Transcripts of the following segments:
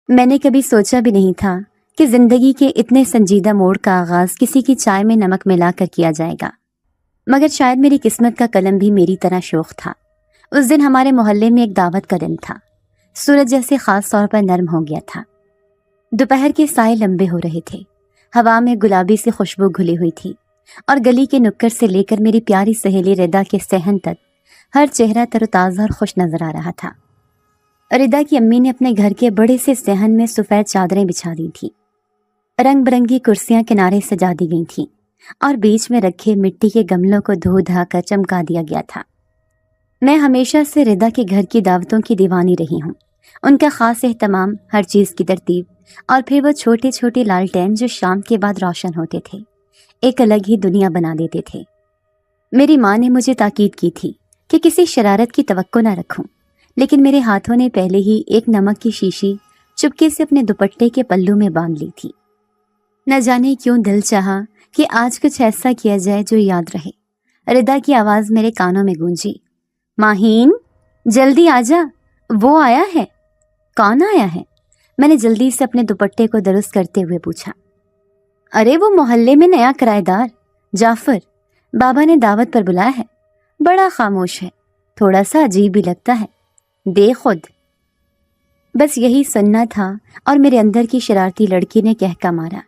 میں نے کبھی سوچا بھی نہیں تھا کہ زندگی کے اتنے سنجیدہ موڑ کا آغاز کسی کی چائے میں نمک ملا کر کیا جائے گا، مگر شاید میری قسمت کا قلم بھی میری طرح شوخ تھا۔ اس دن ہمارے محلے میں ایک دعوت کا دن تھا۔ سورج جیسے خاص طور پر نرم ہو گیا تھا، دوپہر کے سائے لمبے ہو رہے تھے، ہوا میں گلابی سی خوشبو گھلی ہوئی تھی، اور گلی کے نکڑ سے لے کر میری پیاری سہیلی ردا کے صحن تک ہر چہرہ تر و تازہ اور خوش نظر آ رہا تھا۔ ردا کی امی نے اپنے گھر کے بڑے سے صحن میں سفید چادریں بچھا دی تھیں، رنگ برنگی کرسیاں کنارے سجا دی گئی تھیں، اور بیچ میں رکھے مٹی کے گملوں کو دھو دھا کر چمکا دیا گیا تھا۔ میں ہمیشہ سے ردا کے گھر کی دعوتوں کی دیوانی رہی ہوں، ان کا خاص اہتمام، ہر چیز کی ترتیب، اور پھر وہ چھوٹے چھوٹے لالٹین جو شام کے بعد روشن ہوتے تھے، ایک الگ ہی دنیا بنا دیتے تھے۔ میری ماں نے مجھے تاکید کی تھی کہ کسی شرارت کی توقع نہ رکھوں، لیکن میرے ہاتھوں نے پہلے ہی ایک نمک کی شیشی چپکے سے اپنے دوپٹے کے پلو میں باندھ لی تھی۔ نہ جانے کیوں دل چاہا کہ آج کچھ ایسا کیا جائے جو یاد رہے۔ ردا کی آواز میرے کانوں میں گونجی، ماہین جلدی آجا، وہ آیا ہے۔ کون آیا ہے؟ میں نے جلدی سے اپنے دوپٹے کو درست کرتے ہوئے پوچھا۔ ارے وہ محلے میں نیا کرایہ دار جعفر، بابا نے دعوت پر بلایا ہے، بڑا خاموش ہے، تھوڑا سا عجیب بھی لگتا ہے، دے خود۔ بس یہی سننا تھا اور میرے اندر کی شرارتی لڑکی نے کہکا مارا،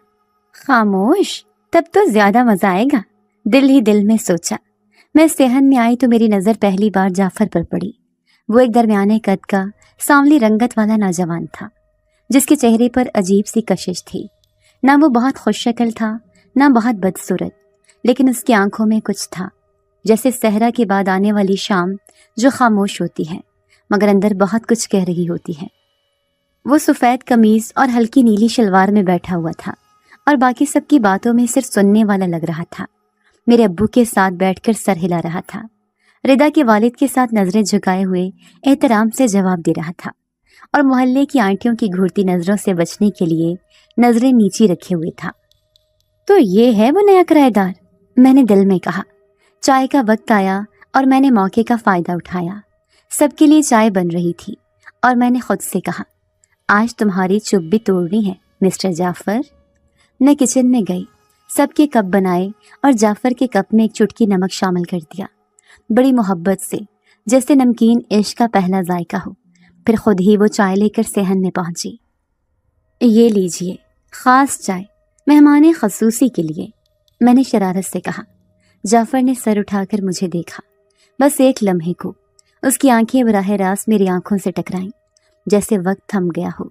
خاموش؟ تب تو زیادہ مزہ آئے گا، دل ہی دل میں سوچا۔ میں صحن میں آئی تو میری نظر پہلی بار جعفر پر پڑی۔ وہ ایک درمیانے قد کا سانولی رنگت والا نوجوان تھا، جس کے چہرے پر عجیب سی کشش تھی۔ نہ وہ بہت خوش شکل تھا، نہ بہت بدصورت، لیکن اس کی آنکھوں میں کچھ تھا، جیسے صحرا کے بعد آنے والی شام جو خاموش ہوتی ہے مگر اندر بہت کچھ کہہ رہی ہوتی ہے۔ وہ سفید قمیض اور ہلکی نیلی شلوار میں بیٹھا ہوا تھا، اور باقی سب کی باتوں میں صرف سننے والا لگ رہا تھا۔ میرے ابو کے ساتھ بیٹھ کر سر ہلا رہا تھا، ردا کے والد کے ساتھ نظریں جھکائے ہوئے احترام سے جواب دے رہا تھا، اور محلے کی آنٹیوں کی گھورتی نظروں سے بچنے کے لیے نظریں نیچی رکھے ہوئے تھا۔ تو یہ ہے وہ نیا کرایہ دار، میں نے دل میں کہا۔ چائے کا وقت آیا اور میں نے موقع کا فائدہ اٹھایا۔ سب کے لیے چائے بن رہی تھی، اور میں نے خود سے کہا، آج تمہاری چپ بھی توڑنی ہے مسٹر جعفر۔ میں کچن میں گئی، سب کے کپ بنائے اور جعفر کے کپ میں ایک چٹکی نمک شامل کر دیا، بڑی محبت سے، جیسے نمکین عشق کا پہلا ذائقہ ہو۔ پھر خود ہی وہ چائے لے کر صحن میں پہنچی۔ یہ لیجئے، خاص چائے، مہمان خصوصی کے لیے، میں نے شرارت سے کہا۔ جعفر نے سر اٹھا کر مجھے دیکھا، بس ایک لمحے کو۔ اس کی آنکھیں براہ راست میری آنکھوں سے ٹکرائیں، جیسے وقت تھم گیا ہو۔